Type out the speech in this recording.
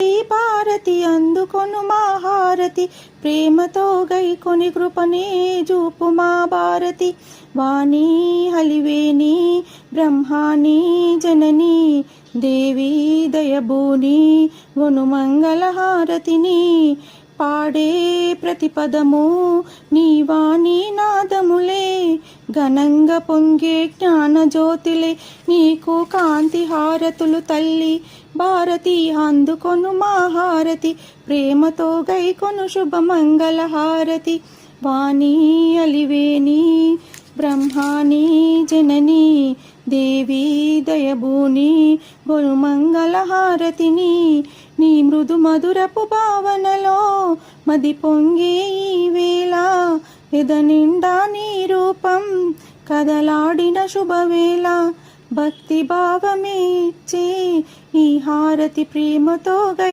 ఈ భారతి అందుకొను మా హారతి, ప్రేమతో గైకొని కృపనే చూపు మా భారతి. వాణి హలివేణి బ్రహ్మాని జనని, దేవి దయభూని గొను మంగళ హారతిని. పాడే ప్రతిపదము నీ వాణి నాదములే, ఘనంగా పొంగే జ్ఞాన జ్యోతిలే నీకు కాంతి హారతులు తల్లి. భారతి అందుకొను మా హారతి, ప్రేమతో గైకొను శుభమంగళ హారతి. వాణి అలివేణి బ్రహ్మాని జనని, దేవి దయభూని గొను మంగళ హారతిని. నీ మృదు మధురపు భావనలో మది పొంగే ఈ వేళ, ఎదనిండా నీ రూపం కదలాడిన శుభవేళ. భక్తి భావమే ఇచ్చే ఈ హారతి ప్రేమతో